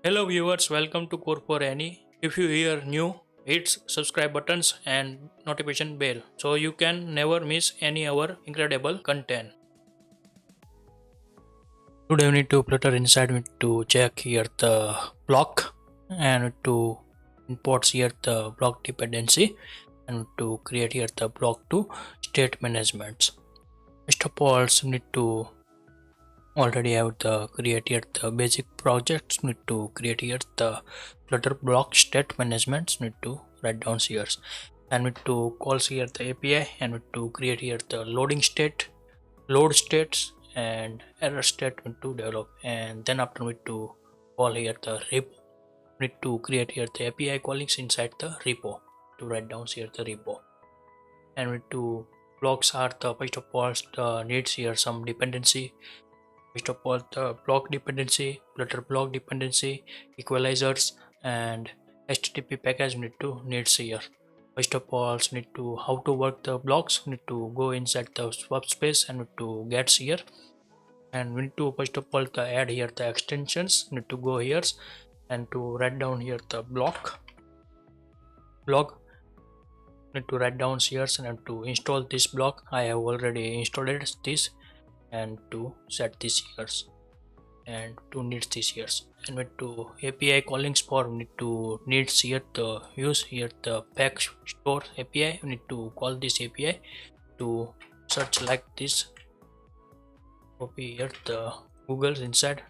Hello viewers, welcome to Core for Any. If you hear new, hit subscribe buttons and notification bell so you can never miss any our incredible content. Today we need to Flutter inside we need to check here the block and to import here the block dependency and to create here the block to state management. First of all, we need to already have the created the basic projects. Need to create here the Flutter block state management. Need to write down here and need to call here the API and need to create here the loading state, load states and error statement to develop, and then after we need to call here the repo. Need to create here the API callings inside the repo to write down here the repo, and we need to blocks are the first of all the needs here some dependency. First of all, the block dependency, Flutter block dependency, equalizers, and HTTP package we need to needs here. First of all, we need to how to work the blocks. We need to go inside the swap space and we need to get here. And we need to first of all to add here the extensions. We need to go here and to write down here the block. Need to write down here and to install this block. I have already installed this and to set this here and to needs this here, and with to API callings for we need to needs here the use here the pack store API. We need to call this API to search like this. Copy here the Google's inside,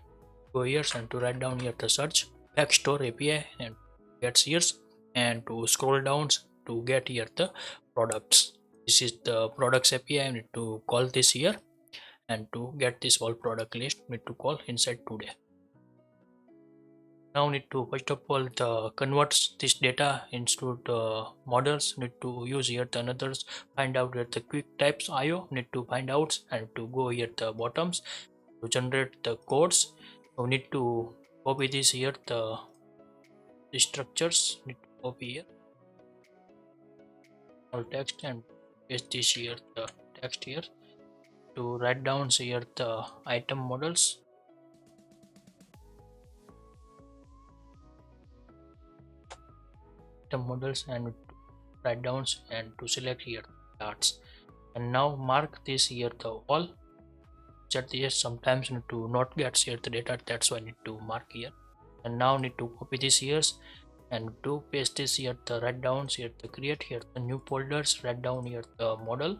go here and to write down here the search pack store API and gets here, and to scroll down to get here the products. This is the products API. I need to call this here, and to get this all product list need to call inside today. Now need to first of all the converts this data into the models. Need to use here the another find out here the quick types IO. Need to find out and to go here the bottoms to generate the codes. So need to copy this here the structures. Need to copy here all text and paste this here the text here to write down here the item models. And write downs and to select here charts, and now mark this here the all set here. Sometimes need to not get here the data, that's why I need to mark here, and now need to copy this here and to paste this here the write downs here to create here the new folders. Write down here the model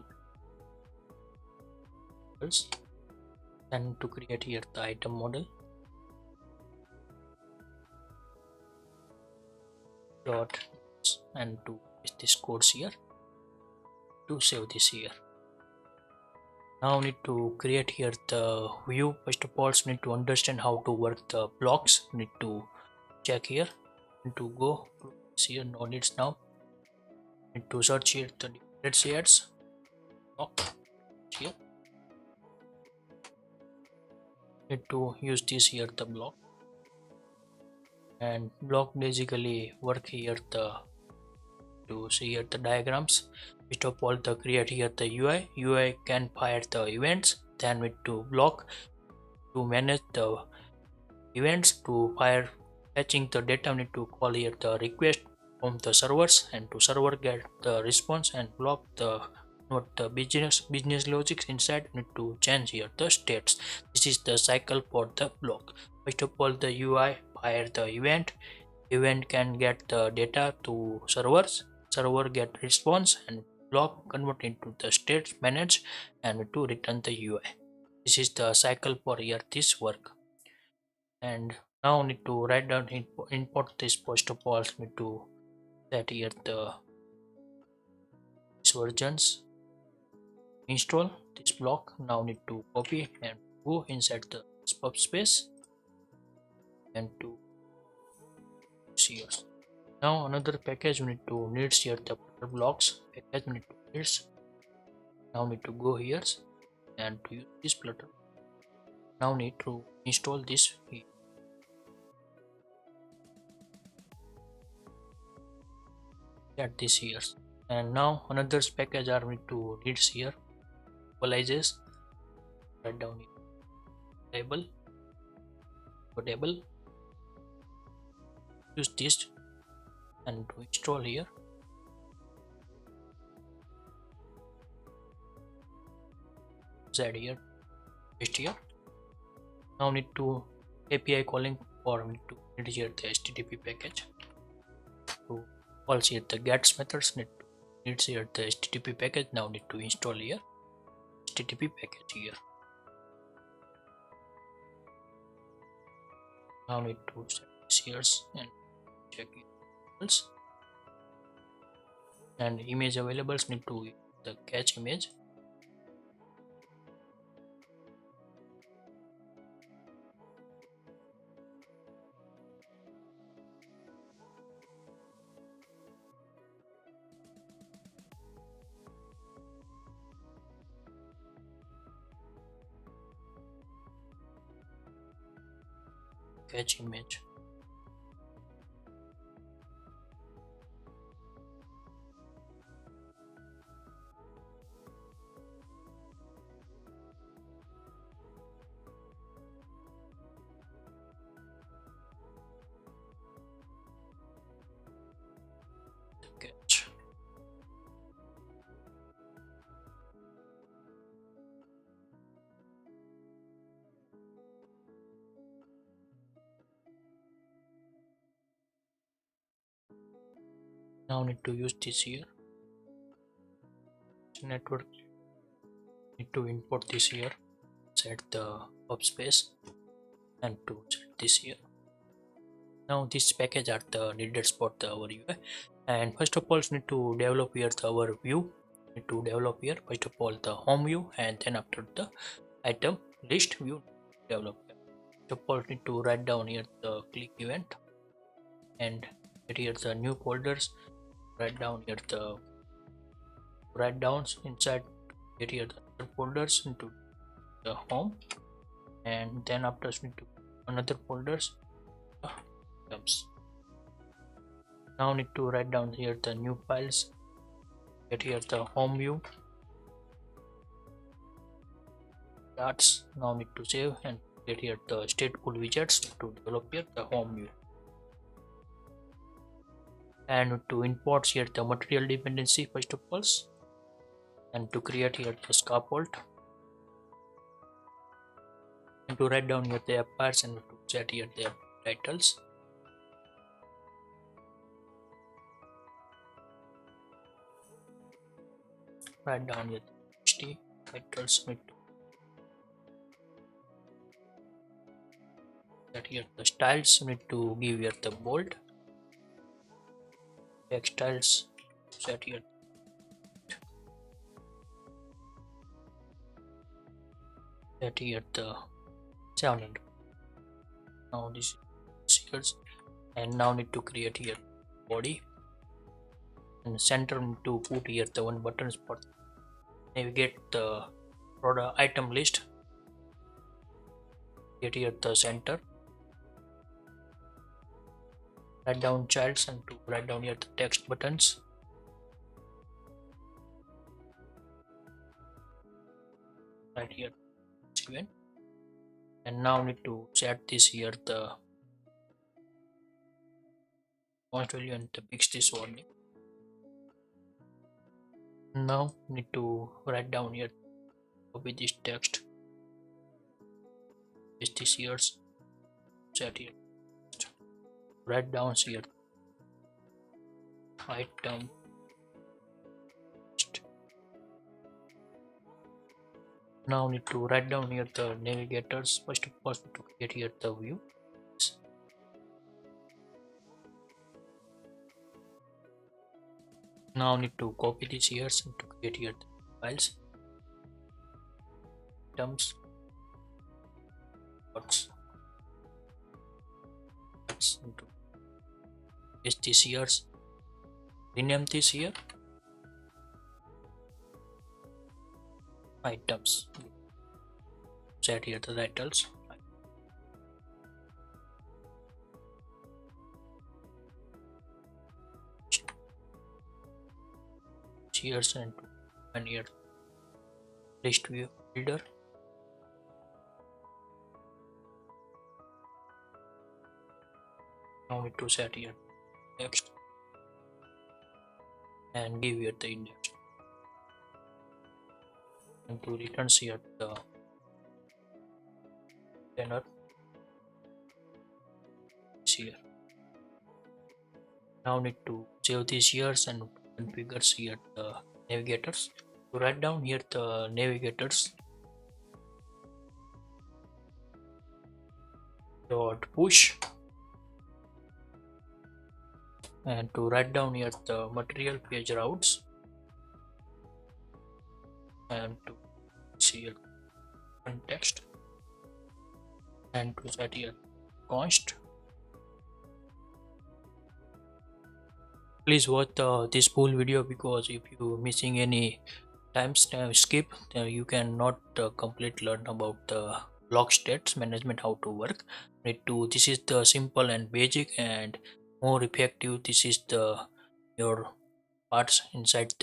and to create here the item model dot and to paste this codes here to save this here. Now need to create here the view. First of all, need to understand how to work the blocks. Need to check here and to go here no needs. Now need to search here the different shades block here. Need to use this here the block, and block basically work here the to see here the diagrams. First of all the create here the UI can fire the events, then with to block to manage the events to fire fetching the data. We need to call here the request from the servers and to server get the response and block the not the business logic inside. Need to change here the states. This is the cycle for the block. First of all the UI fire the event can get the data to server get response, and block convert into the states manage and to return the UI. This is the cycle for here this work. And now need to write down import this. First of all need to set here the versions, install this block. Now need to copy and go inside the pub space and to see here. Now another package we need to needs here the Flutter blocks package we need to needs. Now need to go here and to use this Flutter. Now need to install this here. Get this here, and now another package are need to needs here equalizes. Write down here table use this and to install here. Add here, paste here. Now need to API calling for need to need here the HTTP package. To also here the gets methods needs here the HTTP package. Now need to install here HTTP package here. Now need to set this here and check it. And image availables need to the catch image. Catch image. Catch. Now need to use this here network. Need to import this here, set the hub space and to set this here. Now this package are the needed for the our UI. And first of all need to develop here the our view. Need to develop here first of all the home view, and then after the item list view develop. First of all need to write down here the click event and get here the new folders. Write down here the write downs inside, get here the other folders into the home, and then after need to another folders comes. Now need to write down here the new files, get here the home view starts. Now need to save and get here the stateful widgets to develop here the home view. And to import here the material dependency first of all, and to create here the scaffold, and to write down here the app parts and to set here the titles. Write down here the HT titles, need to set here the styles, need to give here the bold text styles, set here the 700. Now this is here, and now need to create here body, and center need to put here the one button spot. Navigate the product item list, get here the center. Write down childs and to write down here the text buttons. Right here event, and now need to set this here the font value and to fix this warning. Now need to write down here, copy this text, paste this here, set here, write down here item. Now need to write down here the navigators first of all to create here the view. Now need to copy this here and to create here the files, items, dots, into paste this here, rename this here items, set here the titles, here and here list view builder, Now need to set here text and give here the index, and to return here the banner here. Now need to save these years and configure here the navigators. To write down here the navigators dot push, and to write down here the material page routes, and to see here context, and to set here const. Please watch this full video, because if you missing any timestamp skip, you cannot complete learn about the block states management how to work. This is the simple and basic and more effective. This is the your parts inside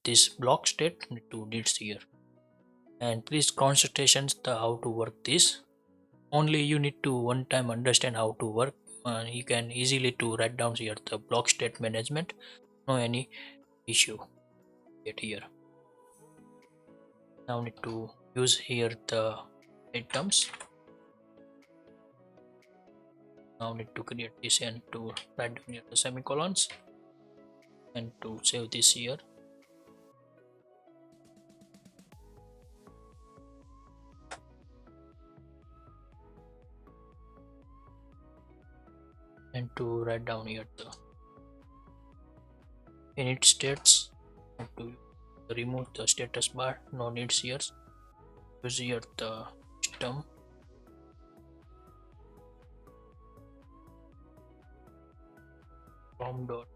this block state need to needs here. And please concentrations the how to work this. Only you need to one time understand how to work. You can easily to write down here the block state management. No any issue get here. Now need to use here the items. Now need to create this and to write down here the semicolons, and to save this here. And to write down here the init states, and to remove the status bar, no needs here. Use here the system from dot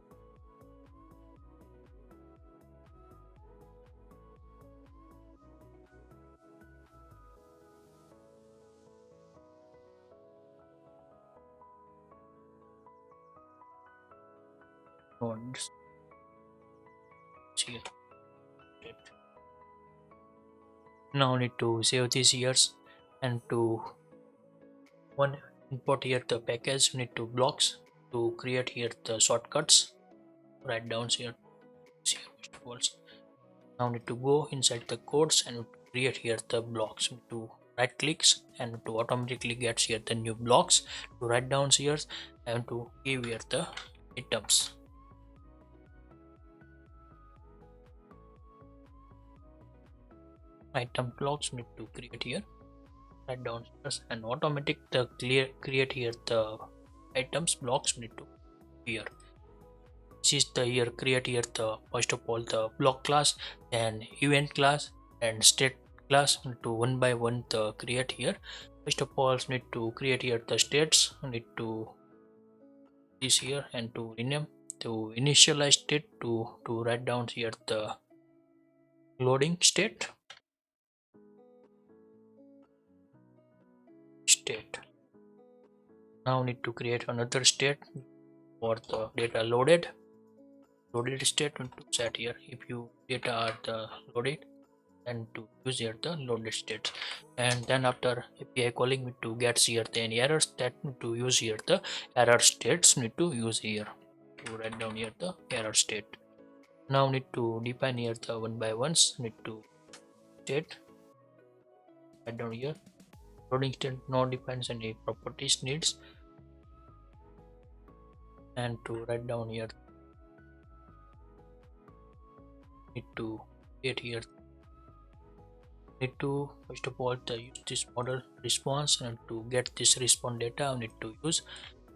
nodes here. Now need to save these years, and to one import here the package. Need to blocks to create here the shortcuts. Write down here vegetables. Now need to go inside the codes and create here the blocks. Need to right clicks and to automatically get here the new blocks. To write down here and to give here the items. Item blocks need to create here. Write down here and automatic the create here the items blocks need to here. This is the here create here the first of all the block class, then event class and state class. Need to one by one the create here. First of all need to create here the states. Need to this here and to rename to initialize state to write down here the loading state. Now need to create another state for the data loaded state. To set here if you data are the loaded, and to use here the loaded states. And then after API calling, need to get here the any errors, that need to use here the error states. Need to use here to write down here the error state. Now need to define here the one by ones. Need to state write down here loading state no defines any properties needs, and to write down here need to get here need to first of all to use this model response, and to get this response data need to use,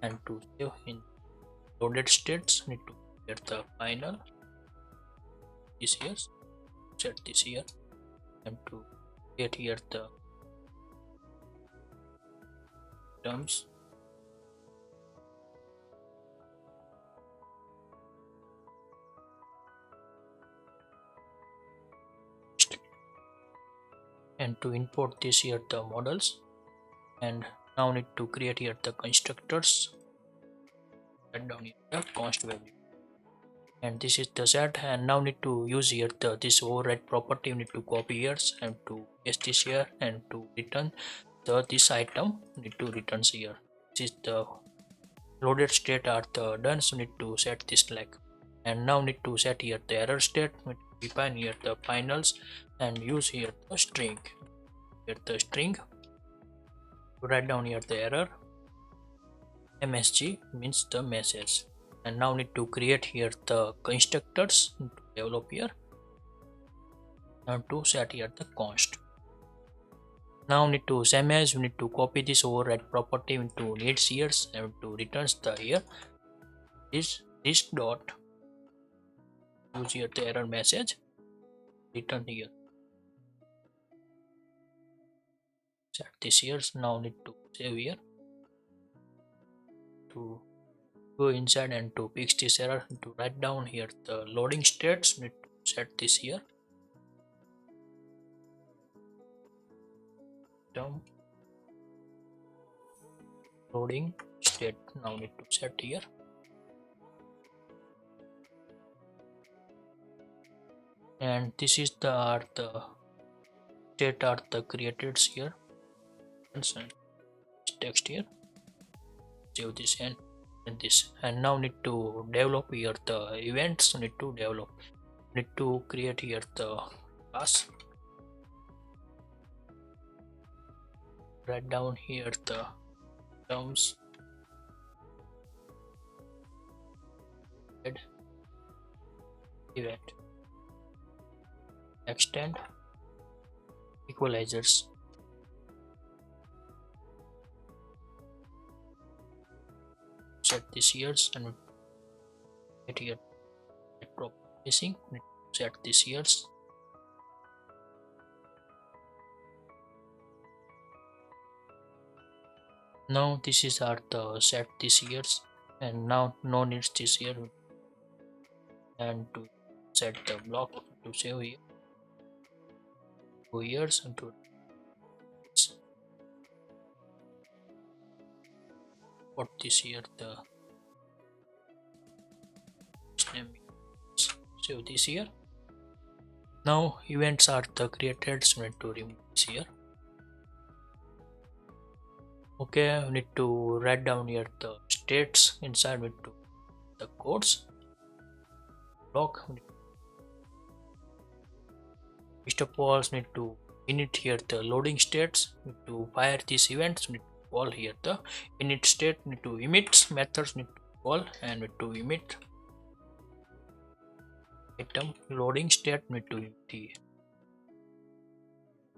and to save in loaded states. Need to get the final this here, set this here, and to get here the terms and to import this here the models. And now need to create here the constructors. Write down here the const value, and this is the set. And now need to use here the this override property. Need to copy here and to paste this here, and to return the this item need to returns here. This is the loaded state are the done, so need to set this like. And now need to set here the error state, define here the finals and use here the string. Here the string, write down here the error, msg means the message. And now need to create here the constructors to develop here and to set here the const. Now need to same as we need to copy this override property into needs here and to returns the here this dot, use here the error message, return here, set this here. Now need to save here to go inside and to fix this error, to write down here the loading states, need to set this here down loading state. Now need to set here and this is the state are the created here and text here, save this and this. And now need to develop here the events, need to develop, need to create here the class, write down here the terms add event, extend equalizers, set this years and get here spacing, set this years. Now this is our the set this years and now no needs this here and to set the block to save here 2 years and to put this here the name, save this here. Now events are the created, so we need to remove this here. Okay, we need to write down here the states inside with the codes block. First of all, we need to init here the loading states, we need to fire these events, we need to call here the init state, we need to emit methods, we need to call and we need to emit item loading state, we need to emit.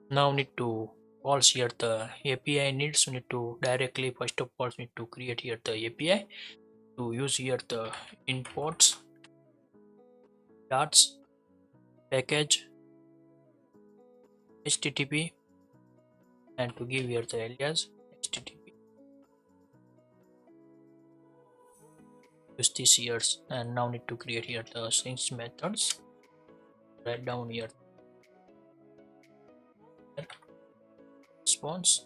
Now we need to call here the API needs, we need to directly first of all we need to create here the API to use here the imports darts package http and to give here the alias http, use this here. And now need to create here the strings methods, write down here response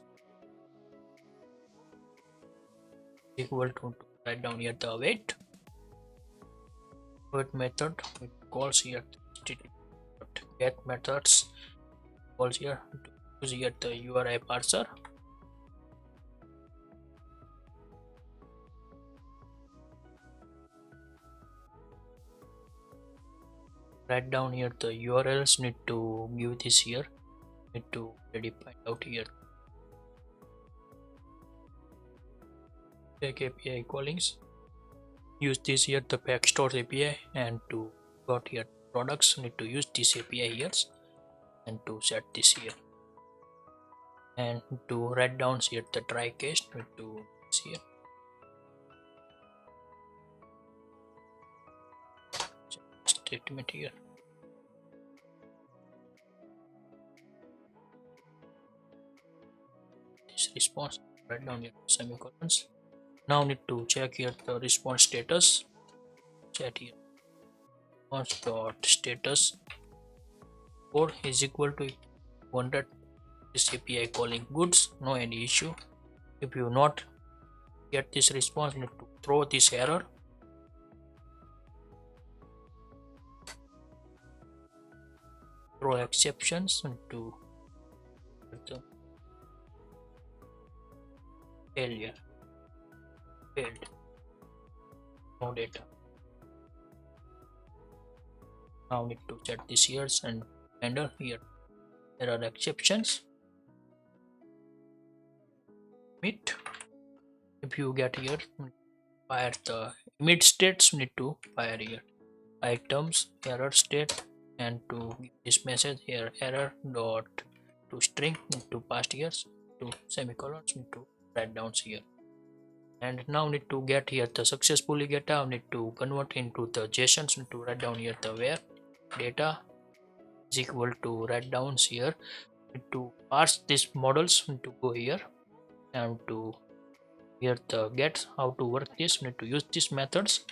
equal to write down here the await method, it calls here get methods, calls here to use here the URI parser, write down here the URLs, need to give this here, need to redefine out here take API callings, use this here the pack stores API and to got here products, need to use this API here and to set this here and to write down here the try case, need to see here statement here, this response, write down here semicolons. Now need to check here the response status, set here response dot status code is equal to 100, this API calling goods, no any issue. If you not get this response, you need to throw this error, throw exceptions into the failure failed. no data. Now need to set this here and handle here. There are exceptions. Meet. If you get here, fire the emit states, need to fire here. Items error state, and to give this message here error dot to string into past years to semicolons need to write down here. And now need to get here the successfully get out, need to convert into the JSONs, need to write down here the where data is equal to write down here, need to parse these models, need to go here and to here the get how to work this, need to use these methods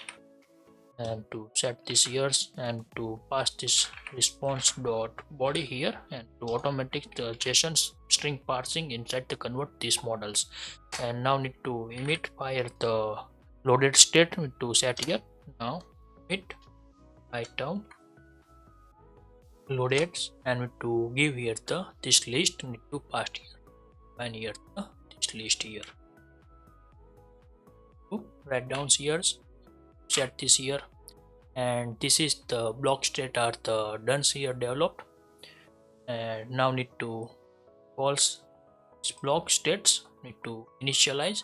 and to set this years and to pass this response dot body here and to automatic the JSON string parsing inside the convert these models. And now need to emit fire the loaded state to set here. Now emit item loaded and need to give here the this list, need to pass here and here the this list here to write down here, set this here. And this is the blocks that are the done here developed. And now need to calls block states, need to initialize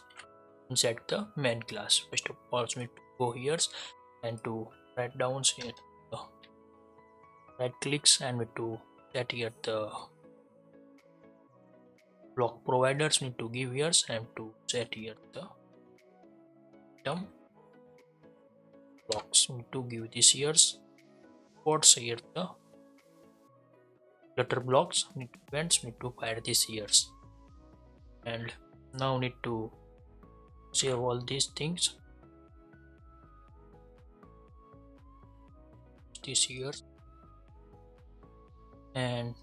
inside the main class. First of all need to go here and to write down here right clicks and need to set here the block providers, need to give here and to set here the term blocks, need to give this years ports here the Flutter blocks, need to events, need to fire these years. And now need to save all these things this year and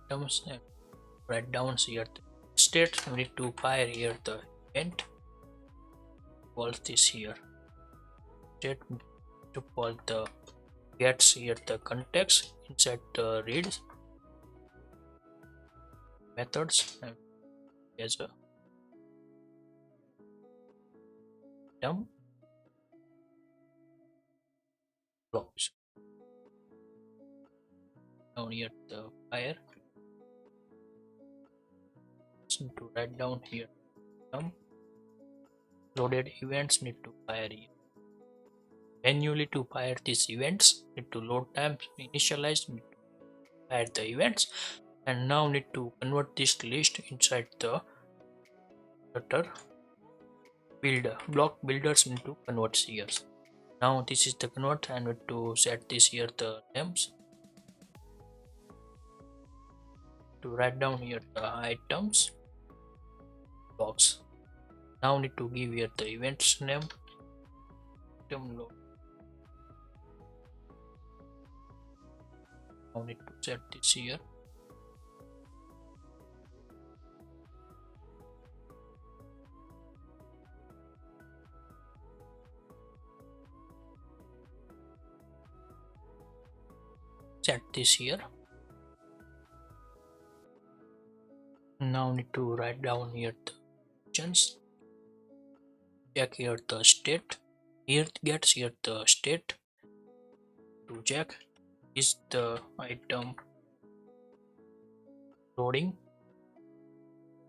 terms and write down here the state, we need to fire here the event call this here state to call the gets here the context inside the read methods and as a term blocks. Now here the fire to write down here term loaded events, need to fire here manually to fire these events, need to load times initialize, need to fire the events. And now need to convert this list inside the Flutter builder block builders into convert here. Now this is the convert and need to set this here the names to write down here the items blocks. Now need to give here the events name item load. Now need to set this here set this here. Now need to write down here the options, check here the state, here gets here the state to check is the item loading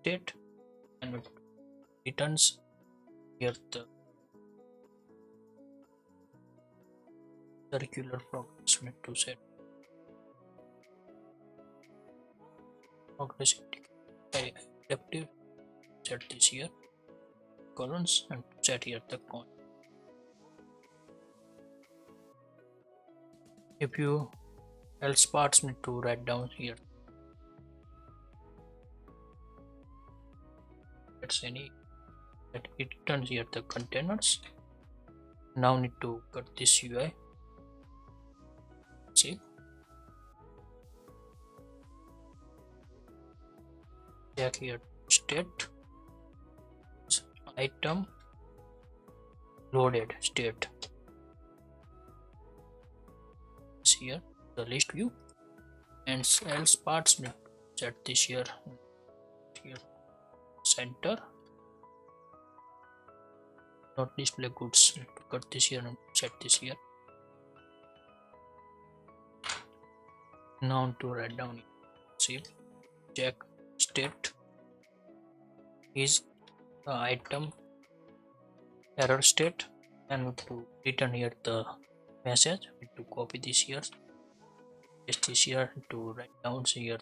state and it returns here the circular progress, need to set progress adaptive, set this here columns and set here the con. If you else parts, need to write down here it's any that it returns here the containers. Now need to cut this UI, see check here state item loaded state here the list view. And else parts, need to set this here center not display goods. Cut this here and set this here. Now to write down, see, check state is the item error state, and to return here the message, to copy this here, paste this here, to write down here.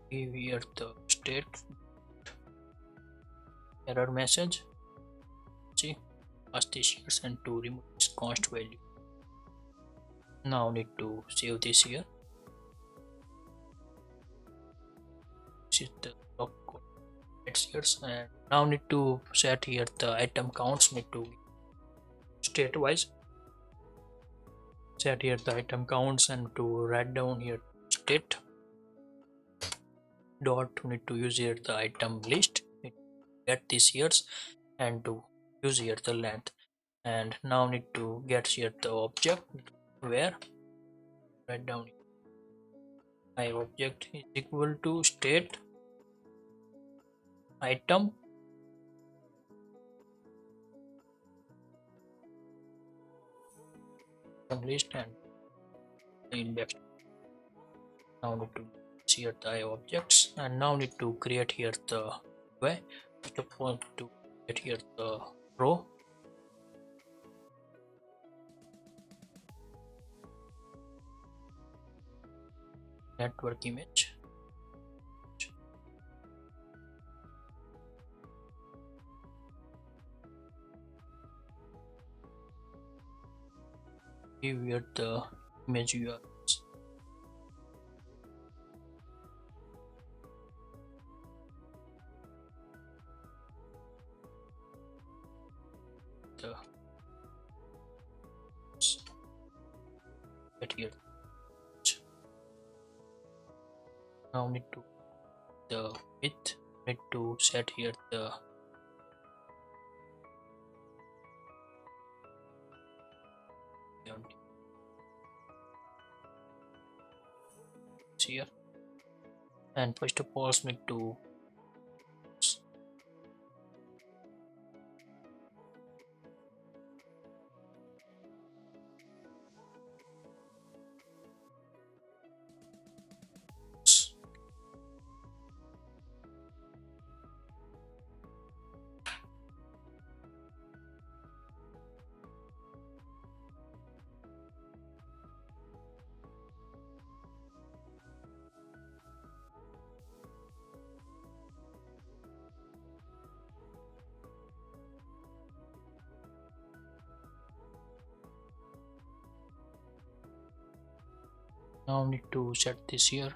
Give here the state error message. See, pass this here and to remove this const value. Now need to save this here. This is the block code. It's here, and now need to set here the item counts. Need to state wise set here the item counts, and to write down here state dot, need to use here the item list, get this here, and to use here the length. And now need to get here the object where write down my object is equal to state item list and index. Now need to see here the objects, and now need to create here the way. First of all, to get here the row, network image, give here the image URLs, the get here. Now need to the width, need to set here the here, and first of all need to now need to set this here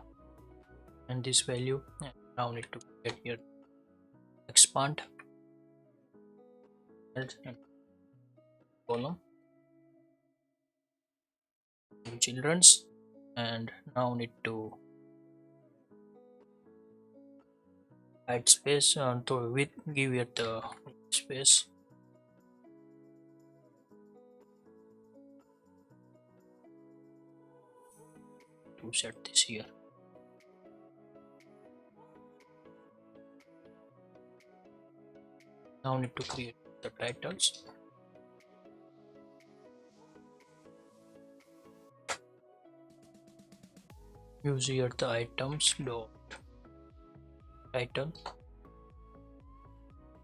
and this value, and now need to get here expand and column children's, and now need to add space, so with give it the space, to set this here. Now need to create the titles. Use here the items dot title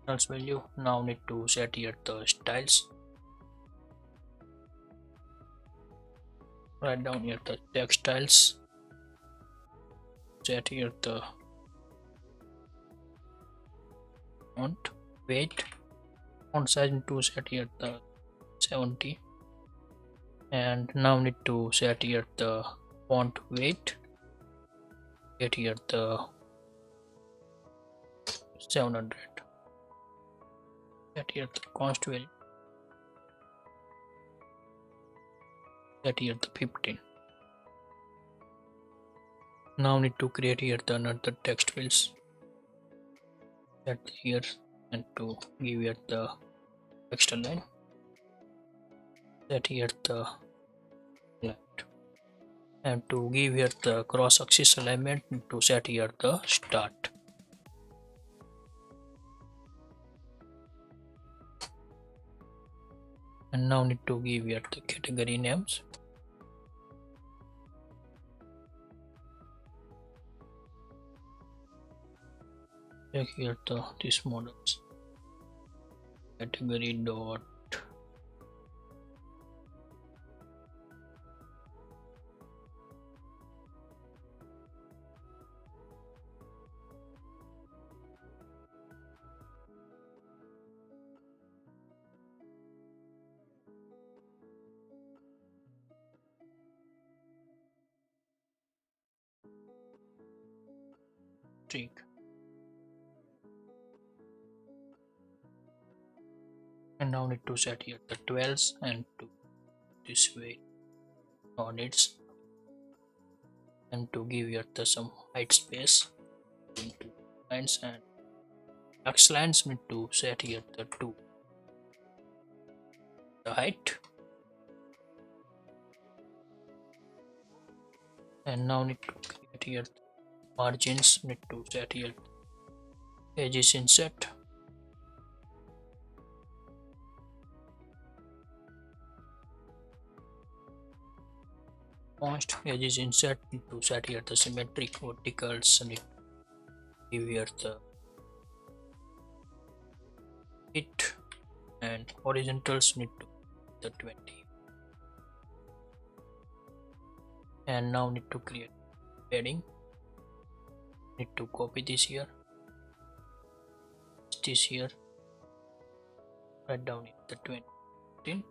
else value. Now need to set here the styles. Write down here the text styles. Set here the font weight, font size to set here the 70, and now need to set here the font weight, get here the 700, set here the const value, set here the 15. Now need to create here the another text fields, set here and to give here the extra line, set here the left, and to give here the cross axis alignment, to set here the start. and now need to give here the category names. Check here this models category dot string, and now need to set here the 12s and to this way on its, and to give here the some height space into lines, and X lines need to set here the 2 the height, and now need to create here margins, need to set here edges inset, const edges inset, need to set here the symmetric verticals, need to give here the it, and horizontals need to the 20, and now need to create padding, need to copy this here, write down in the 20.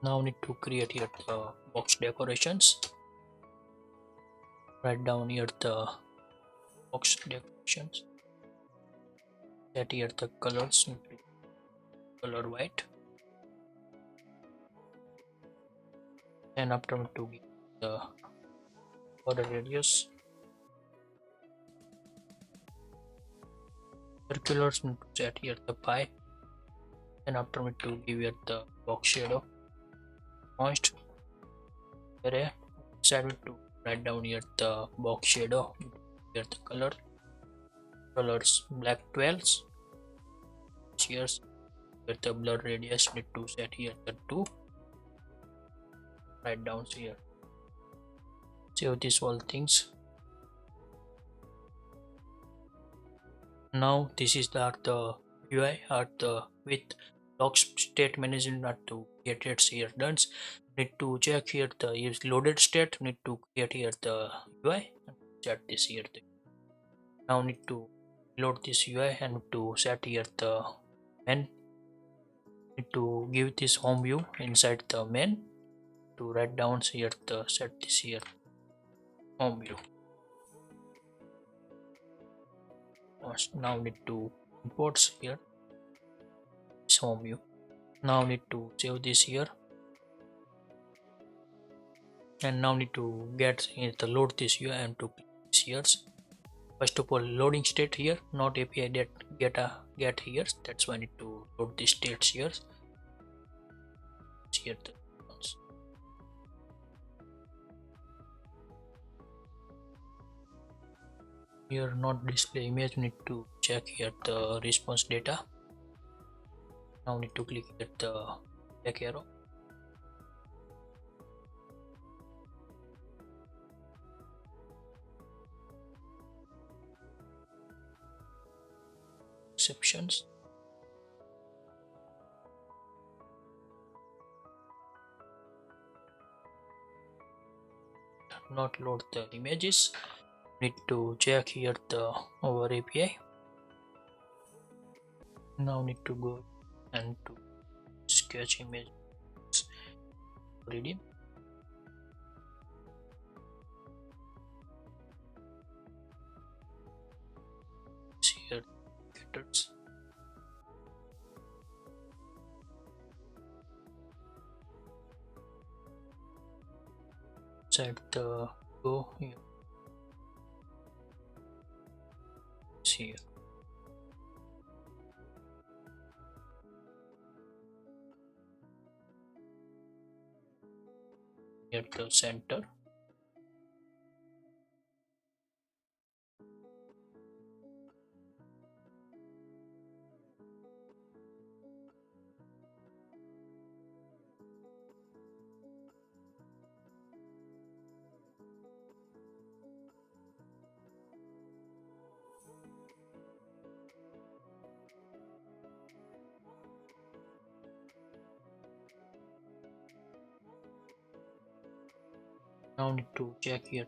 Now need to create here the box decorations, write down here the box decorations, set here the colors, need to color white, and after to give the border radius, circulars, need to set here the pi, and after to give here the box shadow, const array, decided to write down here the box shadow, here the colors black 12s, here with the blur radius, need to set here the 2, write down here, save these all things. Now this is the UI or the with block state management are to get it here done. Need to check here the is loaded state, need to create here the UI and set this here. Now need to load this UI and to set here the main, need to give this home view inside the main, to write down here the set this here home view. Now need to imports here this home view. Now need to save this here, and now need to get here the load this UI and to this here. First of all, loading state here, not API that get here, that's why I need to load the states here. Here the ones. Here not display image, need to check here the response data. Now need to click here the back arrow. Exceptions. Not load the images, need to check here the our API. Now need to go and to sketch image redeem. Here getters. Set the go here. Here. At the center. Now need to check here.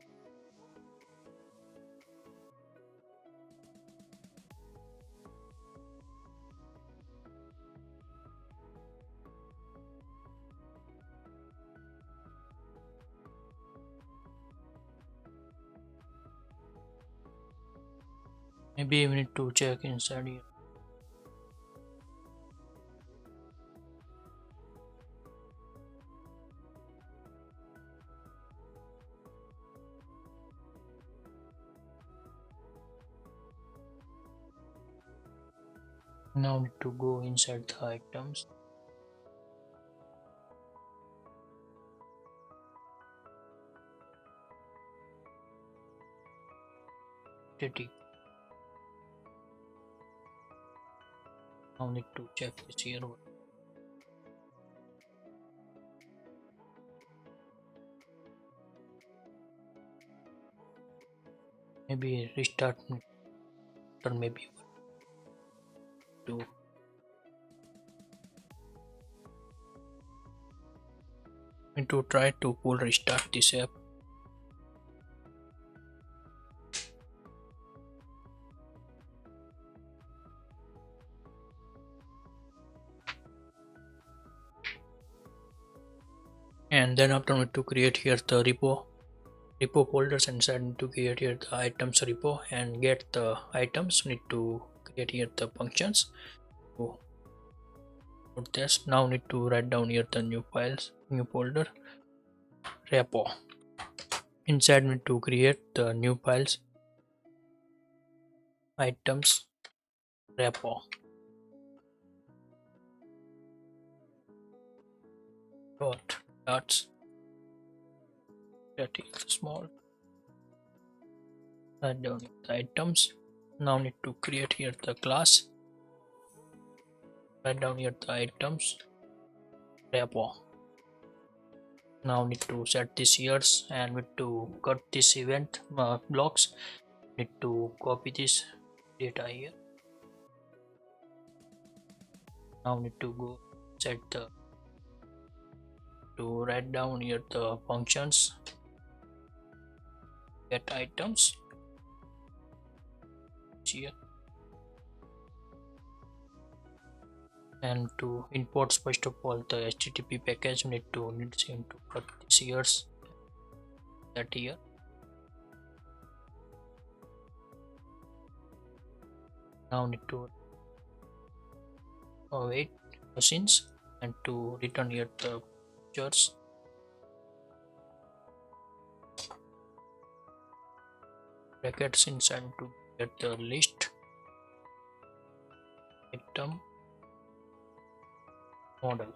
Maybe we need to check inside here. Now need to go inside the items. Static. Now need to check this here. Maybe restart or maybe to need to try to pull restart this app. And then after we need to create here the repo folders, inside need to create here the items repo and get the items. Need to create here the functions. So put this. Now need to write down here the new files, new folder, repo. Inside need to create the new files, items, repo. Dots. That is small. Write down the items. Now need to create here the class. Write down here the items, repo. Now need to set this years and need to cut this event blocks. Need to copy this data here. Now need to go set the to write down here the functions, get items here, and to import first of all the HTTP package. Need to cut this years that here. Now need to await machines and to return here the pictures. Brackets inside to get the list, item, model.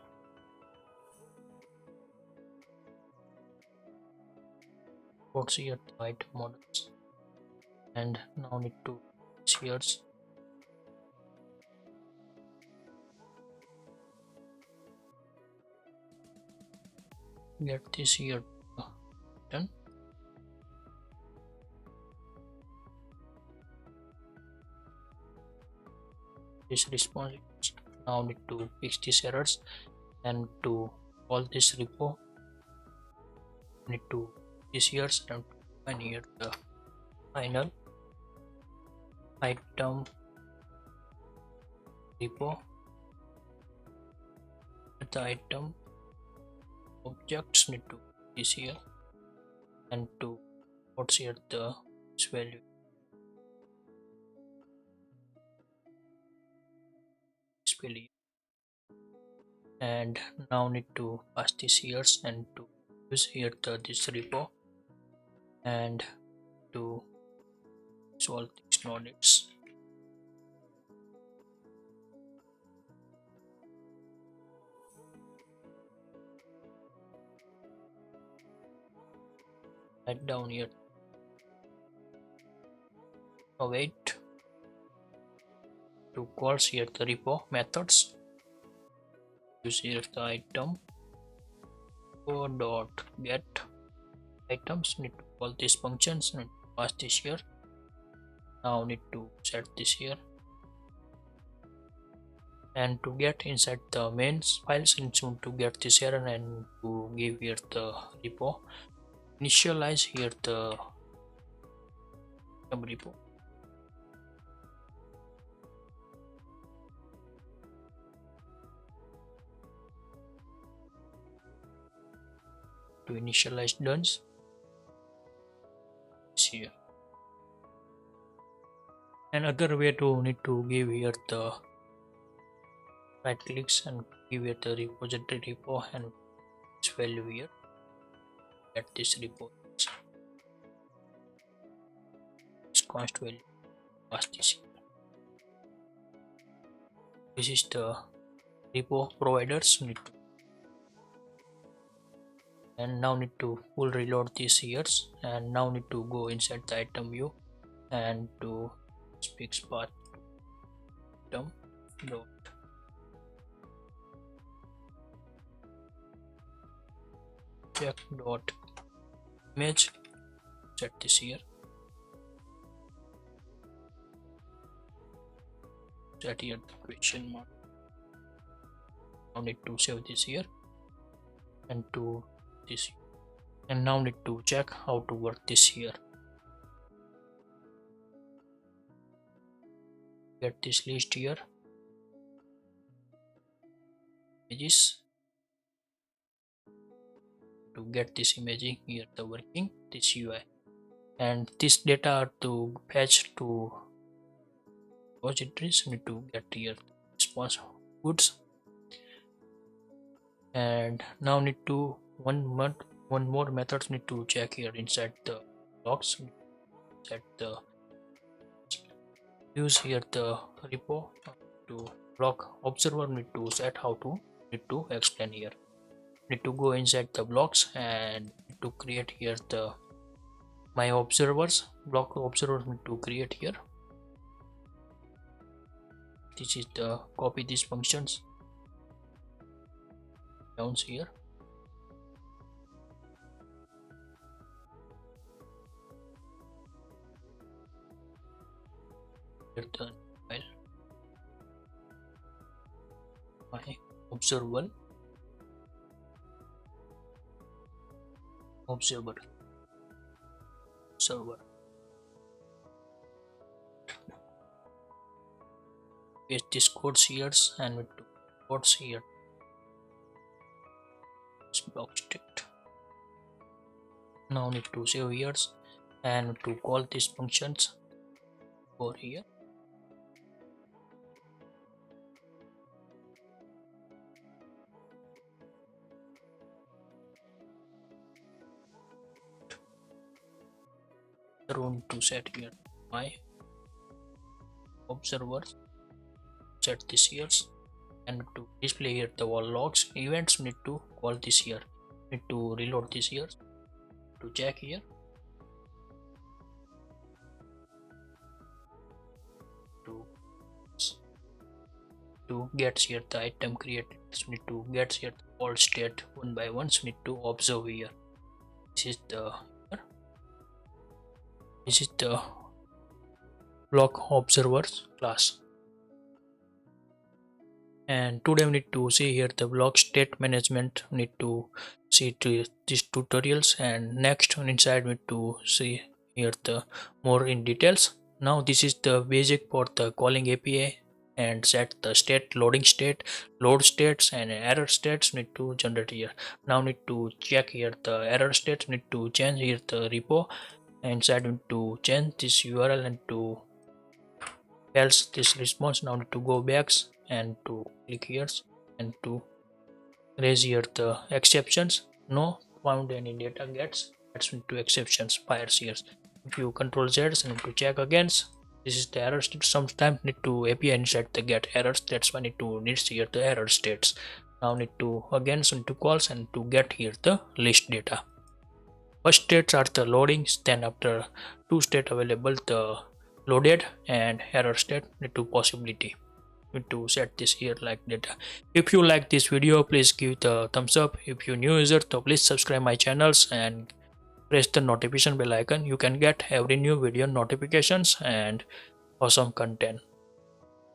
What's here the item models, and now need to years. Get this here done. This response. Now need to fix these errors and to call this repo. Need to this years and find here the final item repo. The item objects need to this here and to what's here the value. And now need to pass this years and to use here this repo and to solve these knowledge. Write down here await to calls here the repo methods. Use here the item dot get items. Need to call these functions and pass this here. Now need to set this here and to get inside the main files and to get this here and to give here the repo. initialize here the repo. To initialize done here. Another way to need to give here the right clicks and give it the repository repo and its value here at this repo. This const value pass this here. This is the repo providers need to, and now need to full reload these here, and now need to go inside the item view and to fix path item dot check dot image, set this here, set here the question mark. Now need to save this here and to this, and now need to check how to work this here. Get this list here, images, to get this imaging here the working this UI, and this data are to fetch to repositories. Need to get here response goods, and now need to one more method need to check here inside the blocks, set the use here the repo to block observer. Need to set how to need to explain here. Need to go inside the blocks and need to create here the my observers. Block observers need to create here. This is the copy these functions down here. Here the file my observer server. Paste this code here and with codes here. This block state. Now need to save here and to call these functions over here. Need to set here my observers, set this here, and to display here the all logs events. Need to call this here, need to reload this here to check here, to get here the item created. So need to get here all state one by one. So need to observe here. This is the block observers class, and today we need to see here the block state management. We need to see these tutorials, and next inside we need to see here the more in details. Now this is the basic for the calling API and set the state, loading state, load states, and error states need to generate here. Now need to check here the error states. Need to change here the repo. Inside need to change this URL and to else this response. Now need to go back and to click here and to raise here the exceptions. No found any data gets, that's into exceptions fires here. If you control Z and to check again, this is the error state. Sometimes need to API inside the get errors, that's why need to here the error states. Now need to again need to calls and to get here the list data. First states are the loadings, then after two state available the loaded and error state need to possibility. Need to set this here like data. If you like this video, please give the thumbs up. If you new user, so please subscribe my channels and press the notification bell icon. You can get every new video notifications and awesome content.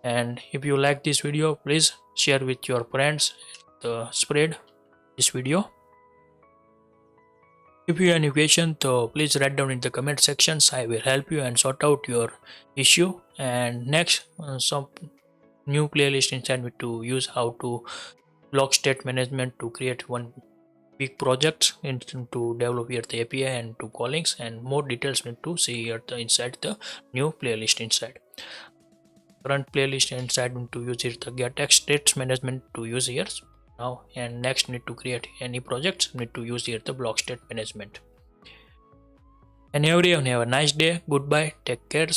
And if you like this video, please share with your friends, spread this video. If you have any question, so please write down in the comment sections. I will help you and sort out your issue. And next, some new playlist inside me to use how to block state management to create one big projects to develop here the API and to callings, and more details need to see here the inside the new playlist inside. Current playlist inside need to use here the get text states management to use here now, and next need to create any projects need to use here the block state management. And everyone have a nice day. Goodbye. Take care.